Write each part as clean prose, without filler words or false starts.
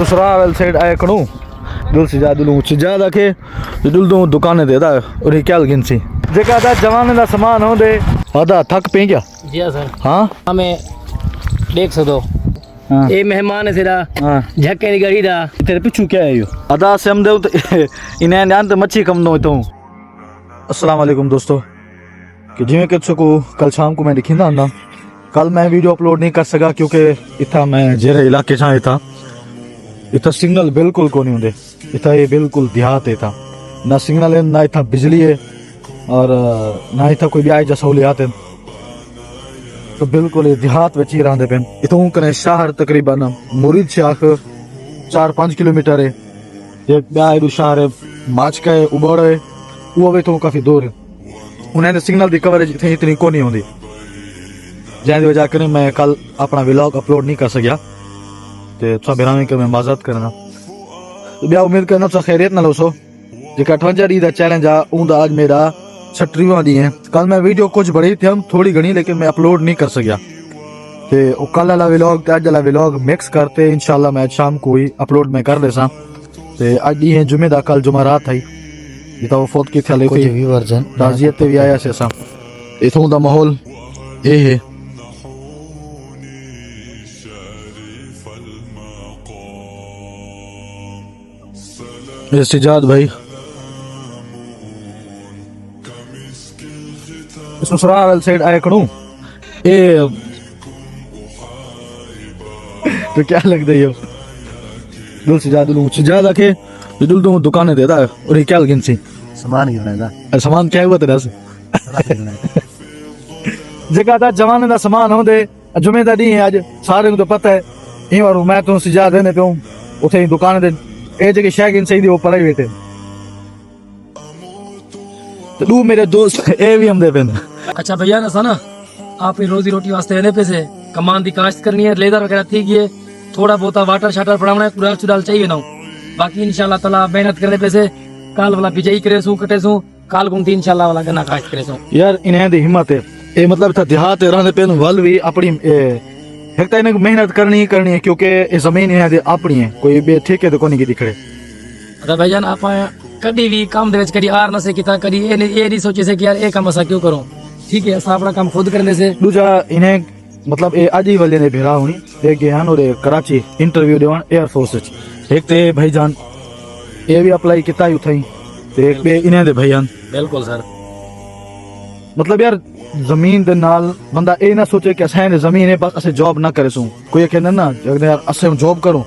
ससुराल साइड आए कणू दिल से ज्यादा के दिल दो दुकानें दे दा और क्या गिनसी जेका दा जवान दा सामान हो दे आधा थक पे क्या जी हाँ सर हाँ हमें देख सको हाँ ये मेहमान है सिरा हाँ झक्के दी गड़ी दा तेरे पिछू क्या है यो आधा से हम दे इन्हें ध्यान तो मच्छी कम नो तो अस्सलाम वालेकुम दोस्तों कि जिवें कि को कल शाम को मैं दिखींदा हूं कल मैं वीडियो अपलोड नहीं कर सका क्योंकि इतना मैं जेरे इलाके चा था इतना सिग्नल बिल्कुल को नहीं होंगे इतना ये बिल्कुल देहात है था ना सिग्नल है ना इतना बिजली है और ना इतना कोई भी आई सहूलियात है तो बिल्कुल ये देहात में ही रहते पे इतों कने शहर तकरीबन मुरीद शाख 4-5 किलोमीटर है एक ब्याह शहर है माचका है उबड़ है वो भी तो काफी दूर है उन्हें तो सिग्नल की कवरेज इतनी को नहीं होती जैसी वजह कर मैं कल अपना व्लॉग अपलोड नहीं कर सकिया तो बिरामी के मैं माजरत करना तो ब्याह उम्मीद करना तो खैरियत ना लो सो जो 58 डी का चैलेंज आ उनका आज मेरा 36वां डी है कल मैं वीडियो कुछ बड़ी थी हम थोड़ी घनी लेकिन मैं अपलोड नहीं कर सकिया तो कल वाला व्लॉग अज वाला व्लॉग मिक्स करते इंशाल्लाह मैं शाम को ही अपलोड मैं कर देसा तो अज डी है जुमे दा कल जुमेरात है जिता वो फोत की थले थी वर्जन ताजियत ते भी आया से सा इथों दा माहौल ये है इस्तिजाद भाई ससुराल साइड आए कणू ये तो क्या लगता है दिल से ज्यादा के दिल दो दुकानें दे दा और ये क्या गिनसी सामान ही होना सामान क्या हुआ तेरा से जगह दा जवान दा सामान हो दे जुमे दा दी है आज सारे को तो पता है ई बार मैं तो से ज्यादा देने पे हूं उथे दुकान दे ए जगह शै गिनसी दी ऊपर ही बैठे तो दू मेरे दोस्त ए भी हम दे पे अच्छा भैया ना आप रोजी रोटी वास्ते रहने पे से कमान दी काश्त करनी है लेदर वगैरह थी गई थोड़ा बहुत वाटर शाटर पड़ावना है कुड़ाल चुड़ाल चाहिए ना बाकी इंशाल्लाह ताला मेहनत करने पे से काल वाला बिजाई करे सू कटे सू काल गुमती इंशाल्लाह वाला गना काश्त करे सू यार इन्हें दी हिम्मत है ए मतलब था देहात रहने पे वल भी अपनी एक तो इन्हें मेहनत करनी है क्योंकि ये जमीन है अपनी है कोई भी ठेके तो कोनी की दिखड़े अच्छा भाईजान आप कभी भी काम दे विच कभी आर ना से किता कभी ये नहीं सोचे से कि यार ए काम असा क्यों करूं ठीक है असा अपना काम खुद करने से दूजा इन्हें मतलब ए आज ही वाले ने भेड़ा हुई एक गया और कराची इंटरव्यू देवन एयरफोर्स एक ते भाईजान ये भी अप्लाई किता ही उठाई ते एक बे इन्हें दे भाईजान बिल्कुल सर मतलब यार जमीन दे नाल बंदा ए ना सोचे कि असें जमीन है बस असे जॉब ना करे सू कोई कहंदा ना अगर यार असे जॉब करूं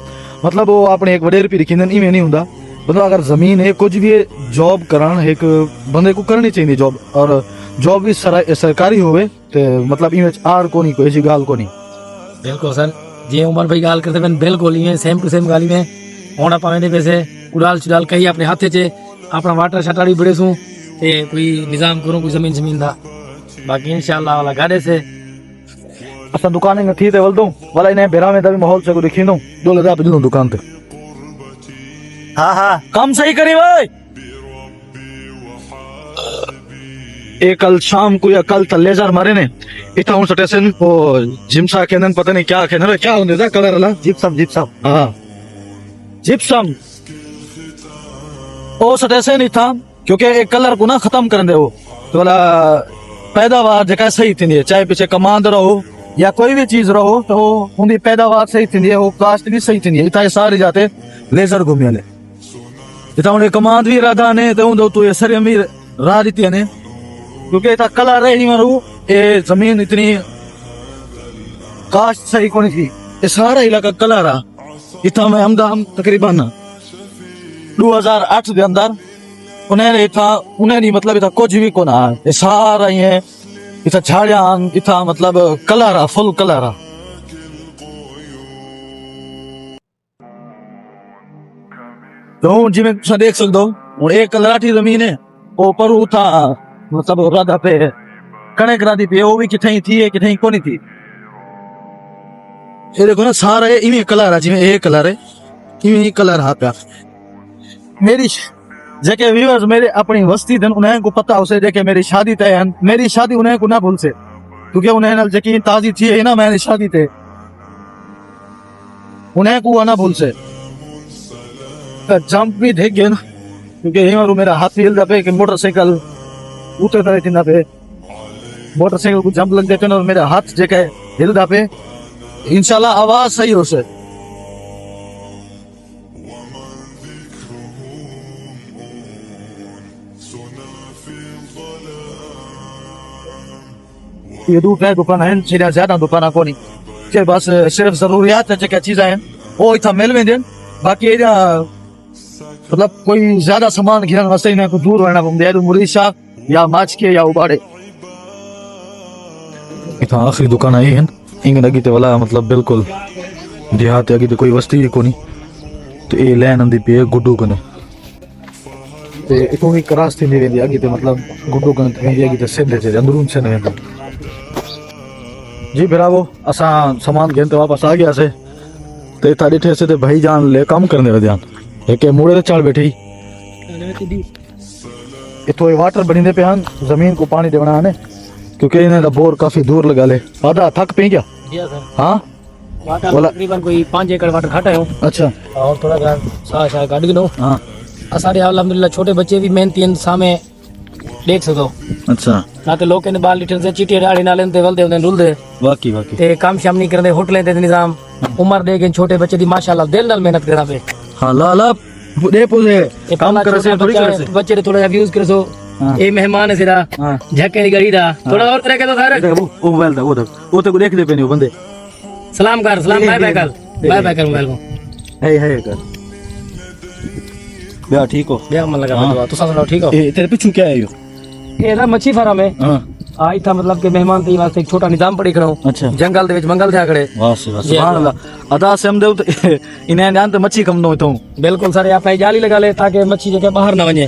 मतलब वो अपने एक वडेर पी रखिंदन इवें नहीं हुंदा मतलब अगर जमीन है कुछ भी जॉब करन एक बंदे को करनी चाहिए जॉब और जॉब भी सरकारी होवे ते मतलब इवें आर कोनी कोई ऐसी गाल कोनी बिल्कुल सर जी उमर भाई गाल करते बन बिल्कुल ही सेम टू सेम गाली में होना पावे पैसे उड़ाल चुड़ाल कहीं अपने हाथे चे अपना वाटर शटर भी बड़े सू ते कोई निजाम करूं कोई जमीन दा बाकी इंशाल्लाह वाला गाड़े से असा दुकान में थी ते वल दूं वाला इन्हें बेरा में तभी माहौल से को दिखिंदो 2000 पे दूं दुकान ते हाँ काम सही करी भाई एक कल शाम को या कल लेजर मारे ने इतना हूं स्टेशन वो जिम्सा के पता नहीं क्या कहने क्या होने था कलर वाला जिप्सम हाँ जिप्सम ओ स्टेशन ही था क्योंकि एक कलर को ना खत्म कर दे वो तो वाला पैदावार जगह सही थी है चाहे पीछे कमांड रहो या कोई भी चीज रहो तो उनकी पैदावार सही थी है वो कास्ट भी सही थी है इतना सारे जाते लेजर घूमने वाले इतना उन्हें कमांड भी राधा ने तो ये सर भी राह दी ने क्योंकि इतना कलर है नहीं मारू ये जमीन इतनी कास्ट सही कौन थी ये सारा इलाका कलर आ इतना मैं हम तकरीबन 2008 के अंदर उन्हें मतलब इतना कुछ भी को ना ये सारा ही है इतना झाड़ियां इतना मतलब कलर आ फुल कलर आ तो जिमें तुम देख सकते हो एक कलराठी जमीन है ऊपर उठा मतलब राधा पे कणक राधी पे वो भी किथे थी है किथे को नहीं थी ये देखो ना सारा ये इवें कलर है जिमें एक कलर है इवें कलर हा पे मेरी जेके व्यूअर्स मेरे अपनी वस्ती दिन उन्हें को पता उसे जेके मेरी शादी तय है मेरी शादी उन्हें को ना भूल से क्योंकि उन्हें नल यकीन ताजी थी है ना मेरी शादी थे उन्हें को ना भूल से जंप भी देख गया ना, क्योंकि यहीं मेरा हाथ भी हिलता पे कि मोटरसाइकिल उतरता रहती पे, मोटरसाइकिल को जंप लग जाते ना और मेरा हाथ जो है हिलता पे। इंशाल्लाह आवाज सही हो से। ये दूर है दुकान है, सीधा ज्यादा दुकान को नहीं के बस सिर्फ जरूरियात है जो चीजें हैं वो इतना मिल में देन। बाकी एरिया मतलब कोई ज्यादा सामान घिरन वास्ते ना को दूर रहना पड़ता है, मुरीद शाह या माच के या उबाड़े। इतना आखिरी दुकान आई है इंग लगी ते वाला मतलब बिल्कुल देहात अगी तो कोई वस्ती ही कोनी, तो ये लैन आंदी पे गुड्डू कने ते इतो ही क्रॉस थी वेंदी अगी ते मतलब गुड्डू कने वेंदी अगी ते सिद्धे से अंदरून से वेंदी। जी भरावो असा सामान घेन ते वापस आ गया से ते था डिठे से ते भाई जान ले काम करने वे ध्यान एक मुड़े ते चढ़ बैठी इतो ये वाटर बनी दे पे हन जमीन को पानी देवना है क्योंकि इन्हें बोर काफी दूर लगा ले। आधा थक पे क्या? हाँ वाटर तकरीबन कोई 5 एकड़ वाटर खटा है। अच्छा और थोड़ा सा सा काट गिनो। हाँ असारे अल्हम्दुलिल्लाह छोटे बच्चे भी मेहनती हैं सामे देख सको। अच्छा ना ते लोग ने बाल लिटन से चिट्टे डाड़ी नाले ते वलदे उन्हें रुलदे वाकई वाकई ते काम शाम नहीं करदे होटलें ते निजाम उम्र दे के छोटे बच्चे दी माशाल्लाह दिल नाल मेहनत करा पे। हाँ ला ला दे पुजे काम करे से थोड़ी करे से बच्चे थोड़ा सा व्यूज करे सो ए मेहमान है सिरा झक्के दी गड़ी दा थोड़ा और तरह के तो सारे वो मोबाइल दा वो तो देख दे पे नहीं बंदे सलाम कर बाय बाय कर मोबाइल को है कर बया ठीक हो बया मन लगा तो सुनाओ ठीक हो। ए तेरे पीछे क्या है यो? ये ना मच्छी फार्म है। हां आई था मतलब के मेहमान ते वास्ते एक छोटा निजाम पड़ी खड़ो। अच्छा जंगल दे विच मंगल थे खड़े। वाह सुभान अल्लाह अदा से हम देव इन्हें जान तो मच्छी कम नो तो बिल्कुल सर आप जाली लगा ले ताकि मच्छी जगह बाहर ना वने।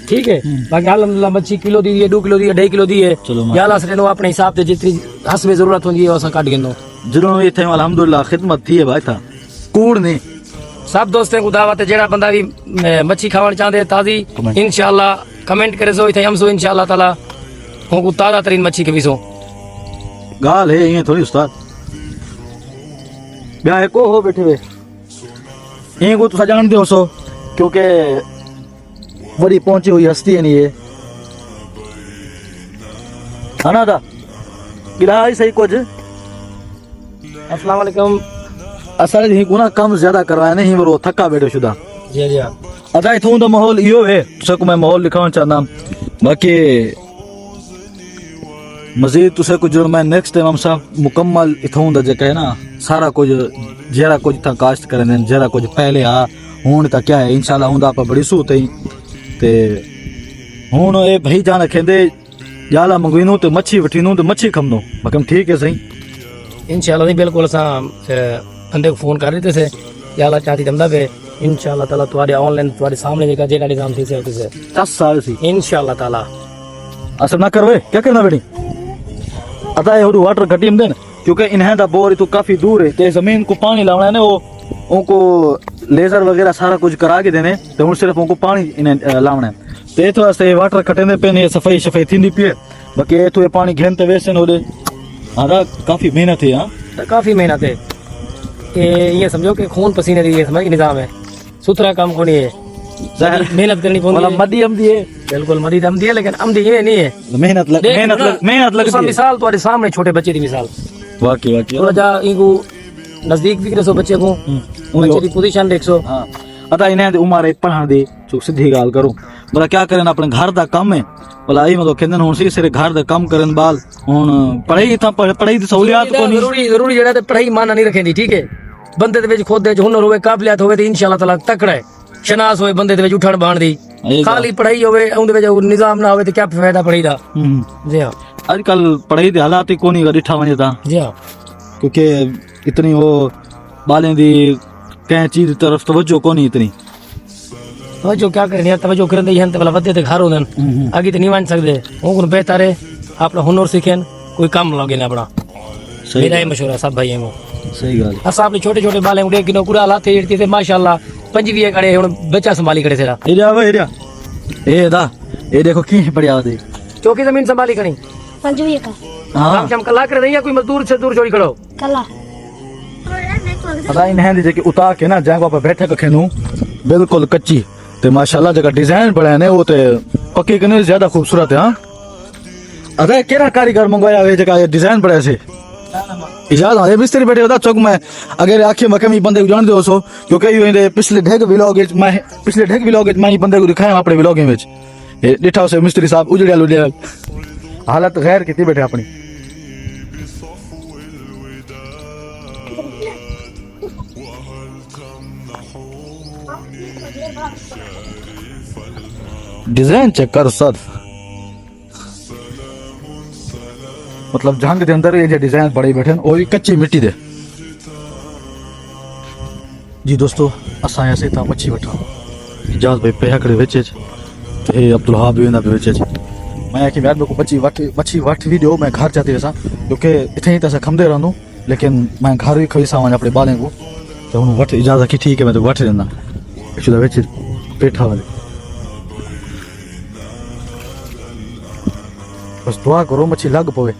ठीक है बाकी अल्हम्दुलिल्लाह मच्छी किलो दी है 2 किलो दी है 2.5 किलो दी है याला से लो अपने हिसाब से जितनी हसबे जरूरत होंदी है वसा काट गिनो जरूर ये थे अल्हम्दुलिल्लाह खिदमत थी है भाई था कूड़ नहीं सब दोस्तों को दावत है जेड़ा बंदा भी मच्छी खावन चाहते ताजी इंशाल्लाह कमेंट करे सो इथे हम सो इंशाल्लाह ताला को ताजा तरीन मच्छी के विसो गाल है ये थोड़ी उस्ताद ब्याह को हो बैठे हुए ये को तो जान दो सो क्योंकि बड़ी पहुंची हुई हस्ती है नहीं ये खाना था गिलाई सही कुछ। अस्सलाम वालेकुम असल ही गुना कम ज्यादा करवाया नहीं वो थका बैठो शुदा जी जी अदा इथों दा माहौल इयो है तुसे को मैं माहौल लिखाना चाहना बाकी मजीद तुसे को जो मैं नेक्स्ट टाइम हम सब मुकम्मल इथों दा जे है ना सारा कुछ जरा कुछ था काश्त करने जरा कुछ पहले आ हुन ता क्या है इंशाल्लाह हुंदा पर बड़ी सूत है ते हुन ए भाई जान खेंदे जाला मंगविनो ते मच्छी वठिनो ते मच्छी खमनो मकम ठीक है सही इंशाल्लाह नहीं बिल्कुल सा फिर बंदे को फोन कर रहे थे याला चाहती दमदा पे इंशाल्लाह ताला तुम्हारे ऑनलाइन तुम्हारे सामने जगह जेड़ा निजाम थी से होते से 10 साल सी इंशाल्लाह ताला असर ना करवे क्या करना बेटी अदा ये वाटर घटीम देन क्योंकि इन्हें दा बोर तो काफी दूर है ते जमीन को पानी लावना है ना वो उनको लेजर वगैरह सारा कुछ करा के देने तो हुन सिर्फ उनको पानी इन्हें लावना है ते तो वास्ते वाटर कटेंदे पे ने सफाई सफाई थींदी पिए बाकी तो ये पानी घेनते वैसे न होदे आदा काफी मेहनत है। हां काफी मेहनत है कि ये समझो कि खून पसीने दी समझ निजाम है सुथरा काम कोनी है मेहनत करनी पड़ती है मदी हम दिए बिल्कुल मदी हम दिए लेकिन हम दिए नहीं है मेहनत लगती है मिसाल तुम्हारे सामने छोटे बच्चे की मिसाल वाकई वाकई थोड़ा जा इनको नजदीक भी रसो बच्चे को बच्चे की पोजीशन देखो। हां अदा इन्हें उम्र पढ़ा दे जो सीधी गाल करूं बोला क्या करना अपने घर दा काम है बोला आई मतलब कहंदे हुन सी सिरे घर दा काम करन बाल हुन पढ़ाई था पढ़ाई दी सहूलियत को नहीं जरूरी जेड़ा ते पढ़ाई माना नहीं रखेंदी ठीक है बंदे दे विच खुद दे हुनर होवे काबिलियत होवे ते इंशाल्लाह ताला तकड़ा है शनास होवे बंदे दे विच उठण बाण दी खाली पढ़ाई होवे उंदे विच निजाम ना होवे ते क्या फायदा पढ़ाई दा। जी हां आजकल पढ़ाई दे हालात ही कोनी डिठा वने ता जी हां क्योंकि इतनी वो बालें दी कहीं चीज तरफ तवज्जो कोनी इतनी तवज्जो क्या करनी है तवज्जो करन दे हन ते भला वदे ते घर होदन आगे ते नहीं मान सकदे हुन बेहतर है अपना हुनर सीखेन कोई काम लगे ना अपना मेरा ही मशवरा सब भाई को सही गल असा अपने छोटे छोटे बाले उड़े किनो पूरा लाते इड़ती थे माशाल्लाह 25 खड़े हुन बच्चा संभाली खड़े सेरा ए दा ए देखो की बढ़िया दे चौकी जमीन संभाली खड़ी 25 का हां हम कला कर रही कोई मजदूर से दूर छोड़ी खड़ो कला अदा इन्हें दे के उतार के ना जागो पर बैठे कखेनु बिल्कुल कच्ची ते माशाल्लाह जगह डिजाइन बने ने वो ते पक्की कने ज्यादा खूबसूरत है। हाँ अरे केरा कारीगर मंगवाया हुआ जगह ये डिजाइन बड़े से इजाज आए मिस्त्री बैठे होता चौक में अगर आखिर में कमी बंदे को जान दो सो क्योंकि ये पिछले ढेग व्लॉग मैं ही बंदे को दिखाया अपने व्लॉग में डिठा से मिस्त्री साहब उजड़िया लुड़िया हालत गैर की बैठे अपनी। डिजाइन चेक कर सर मतलब जंग के अंदर ये डिजाइन बड़े बैठे और कच्ची मिट्टी दे। जी दोस्तों असा ऐसे था मच्छी वठा इजाज भाई पे खड़े बेचे ते अब्दुल वहाब भी वेंदा बेचे मैं कि यार मेरे को मच्छी वठ वीडियो मैं घर जाती रहा क्योंकि इथे ही तसा खमदे रहूं लेकिन मैं घर भी खड़ी सामान अपने बालें को तो उन्होंने वठ इजाजत की ठीक है मैं तो वठ देना एक्चुअली बेचे पेठा वाले बस दुआ करो मच्छी लग पवे।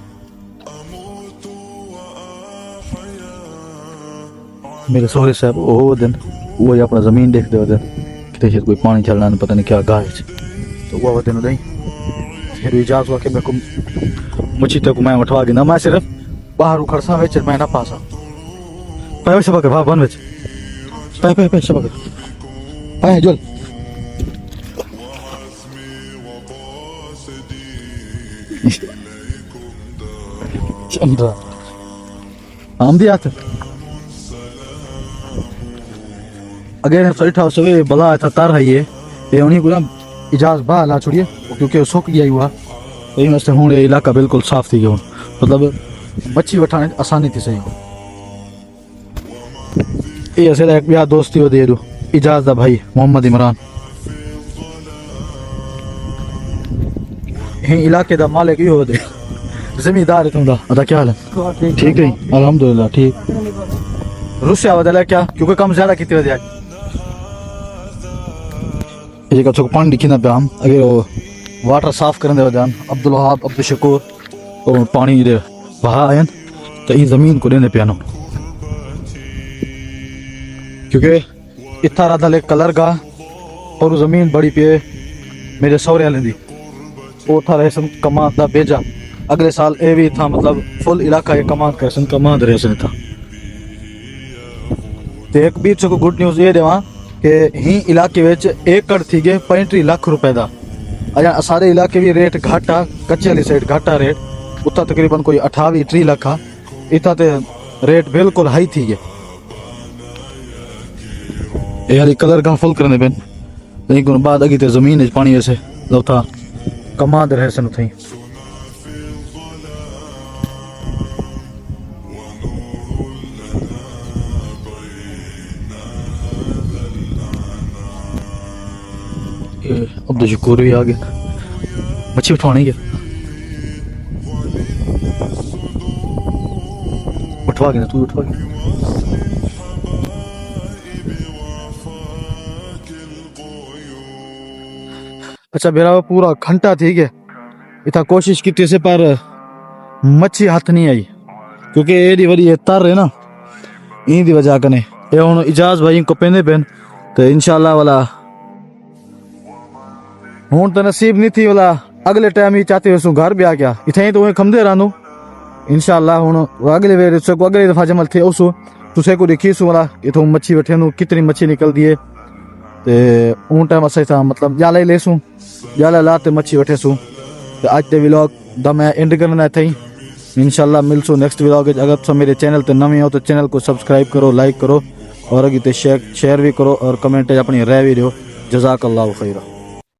मेरे सोहरे साहब वो दिन वो ही अपना जमीन देखते होते कितने शायद कोई पानी चलना पता नहीं क्या गाय तो वो दिन नहीं फिर इजाज़त हुआ कि मेरे को मच्छी तक मैं उठवा गिना मैं सिर्फ बाहर उखड़सा वेच मैं ना पासा पाए शबक भाव बन वेच पाए शबक पाए जोल चंद्रा हम भी आते अगर सैठा सवे बला था तार है ये उन्हीं को ना इजाज़ बा ला छोड़िए क्योंकि सूख गया हुआ यही वैसे हूँ ये इलाका बिल्कुल साफ थी गया मतलब मच्छी वठाने आसानी थी सही ये ऐसे एक बिया दोस्ती वो दे दो इजाज़ दा भाई मोहम्मद इमरान यही इलाके दा मालिक ही हो दे जमींदार है तुमदा अदा क्या हाल है ठीक है अल्हम्दुलिल्लाह ठीक रुस्या वदला क्या क्योंकि कम ज्यादा कितने वजह ये का चौक पानी दिखी ना पे हम अगर वो वाटर साफ करने दे जान अब्दुल वहाब अब्दुल शकूर और पानी दे बहा आयन तो ये जमीन को देने पियानो क्योंकि इतना राधा ले कलर का और जमीन बड़ी पे मेरे सौरे लेंदी वो था रहसन कमांड दा भेजा अगले साल ए भी था मतलब फुल इलाका ये कमांड रहसन था तो एक बीच को गुड न्यूज़ ये देवा कि ही इलाके विच एकड़ थी गए 35 लाख रुपए दा अजा सारे इलाके भी रेट घाटा कच्चे वाली साइड घाटा रेट उतना तकरीबन कोई 28-30 लाख आ इतना ते रेट बिल्कुल हाई थी गए यार कलर का फुल करने बेन लेकिन बाद अगी ते जमीन पानी ऐसे लो था कमांड रहे सन थी अब्दुल शकूर भी आ गया मच्छी उठवाने गया उठवा गया तू उठवा गया अच्छा मेरा पूरा घंटा थी गया इतना कोशिश की से पर मच्छी हाथ नहीं आई क्योंकि एडी वरी तर है ना इन दी वजह कने ये हुन इजाज़ भाई को पेंदे पेन तो इंशाल्लाह वाला हूँ तो नसीब नहीं थी वाला अगले टाइम ही चाहते हुए घर भी आ गया इतना ही तो वही खमदे रहूँ इंशाल्लाह हूँ अगले वेर अगले दफा जमल थे उस तुसे को देखी सु वाला इतो मच्छी बैठे नु कितनी मच्छी निकल दी है ते उन टाइम अस मतलब जाला ही ले सू जाला ला ते मच्छी बैठे सू तो आज के व्लॉग दा मैं एंड करना थी इंशाल्लाह मिलसू नेक्स्ट व्लॉग अगर तुम मेरे चैनल ते नवे हो तो चैनल को सब्सक्राइब करो लाइक करो और अगे शेयर भी करो और कमेंट अपनी राय भी दो जज़ाकल्लाहु खैरा।